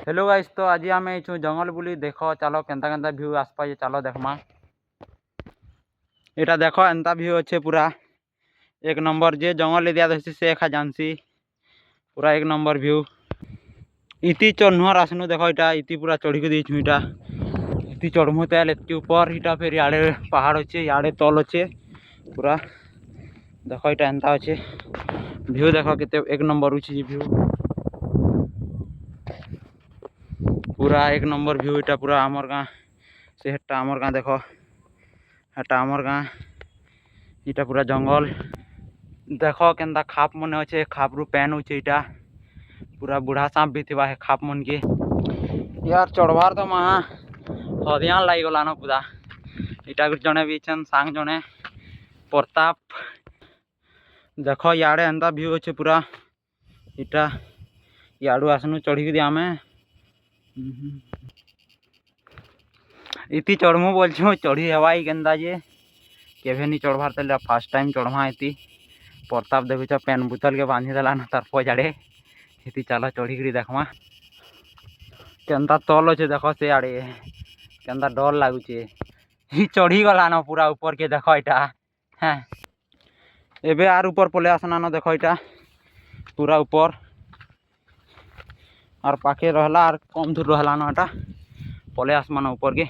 Hello guys, तो आज आम छू जंगल बुली देख चलो केन्ता केन्ता व्यू आसपा चलो देखमा। यहाँ देख एंता व्यू अच्छे पूरा एक नंबर। जे जंगल एरिया देसी से एका जानसी पूरा एक नंबर व्यू। इति चढ़नुहर आसनु देख इटा इति पूरा चढ़ी के देछू। इटा इति चढ़मु तेल इति ऊपर इटा फिर याडे पहाड़ अच्छे याडे तल अच्छे पूरा देख इटा एंता अच्छे व्यू देख केते एक नंबर उची व्यू पूरा एक नंबर व्यू। इटा पूरा आमर गाँ से हेटा आमर गाँ देख हेटा आमर गाँ इटा पूरा जंगल देख केन्ता खाप मन अच्छे खाप रु पैन उचे इटा पूरा बुढ़ा सांप भी थी खाप मन के यार चढ़वार तो महा हदियान लग गलान पूरा। इटा जड़े भी छन सांग जड़े प्रताप देख याडे एंता व्यू अच्छे पूरा। इटा याडू आसनु चढ़ी दी आमे इति चढ़मु बोलछू चढ़ी हवाई केन्ता जे केभे नहीं चढ़वार तले फास्ट टाइम चढ़वा। इति प्रताप देखुच पेन बोतल के बांधी देलान तार पजाड़े इति चलो चढ़ी देखमा केन्ता तल अच्छे देख से आड़े केन्ता डर लगुचे चढ़ी गलान पूरा ऊपर के देख इटा। हाँ एबे आर ऊपर पले आसनान देख इटा पूरा ऊपर और पाखे रहला और कम दूर रहलान एटा पले आसमान ऊपर के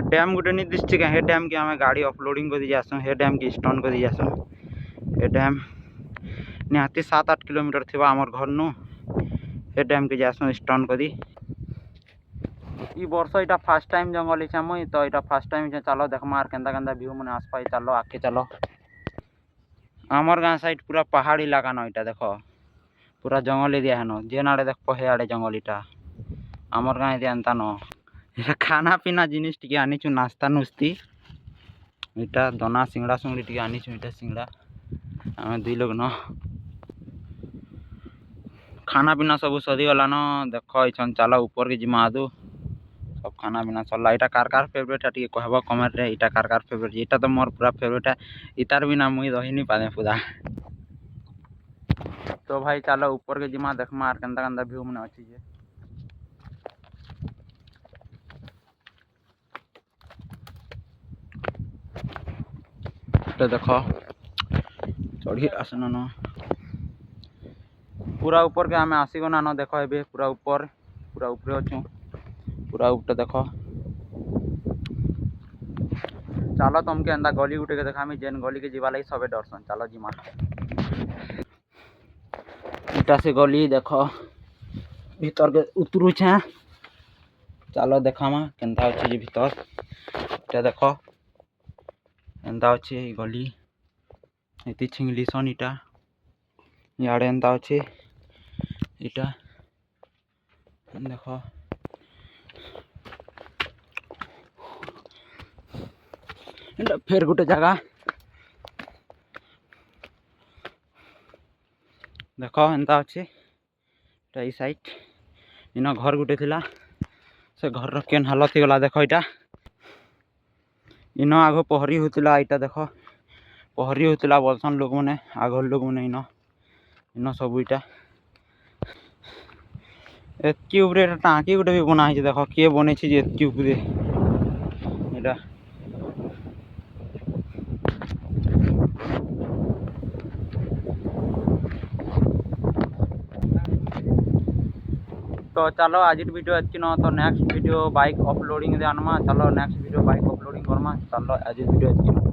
डैम गुटे नहीं दिशे क्या हे डैम के आम गाड़ी अपलोडिंग कर दी जासु हे डैम के स्टोन कर दी जासु। हे डैम निहाती 7-8 किलोमीटर थी आमर घर नु हे डैम के जासु स्टोन कर दी। ई वर्ष इटा फास्ट टाइम जंगल इच्छा मुई तो इटा फास्ट टाइम चलो देखमा केन्ता केन्ता व्यू मन आसपाई चलो आके चलो। आमर गाँ साइड पूरा पहाड़ इलाका न इटा देख पूरा जंगल एरिया हेन जे आड़े देख हे आड़े जंगल इटा आमर गाँ एरिया एंता न इटा खाना पीना जिनिस टी आनीचु नास्ता नुस्ती इटा दना सिंगड़ा सुंगड़ी टी आनीचु इटा सिंगड़ा आम दुई लोग न खाना पीना सब सदी गला न देख इछन चलो ऊपर के जिमा आदु सब खाना पीना सरला। इटा कार फेवरेट है कहब कमेंट रे इटा कार फेवरेट इटा तो मोर पूरा फेवरेट है इतार बिना मुई रही नहीं पादे पूरा। तो भाई चलो ऊपर के जिमा देखमा केन्ता केन्ता व्यू मन अच्छी जे देख चढ़ी आसन न पूरा ऊपर के आम आसीगना न देख ए पूरा ऊपर अच्छू पूरा ऊपर देख चलो तुमके एंता गली गुटे के देखामी जेन गली के जीवा लगी सबे डरसन चलो जिमा। इटा से गली देख भीतर के उतरू छे चलो देखामा केन्ता अच्छे जे भीतर इटा देख एंता अच्छे गली इति छिंगलीसन इटा याडे एंता अच्छे इटा देख फेर गोटे जगह देख एंता अच्छे ई साइड इन घर गुटे थिला से घर केन हालत हो गला देख इटा इन आग पहरी होता इटा देख पहरी होता बोलसन लोक मैंने आगर लोक मैंने इन सब इटा एतकी उपरे टाँकी गुटे भी बना है देख किए बने एतकी उपरे इटा तो चलो आज वीडियो अच्छी न तो नेक्स्ट वीडियो बाइक अपलोडिंग दे आनमा चलो next video bike uploading Karma चलो आज वीडियो अच्छी।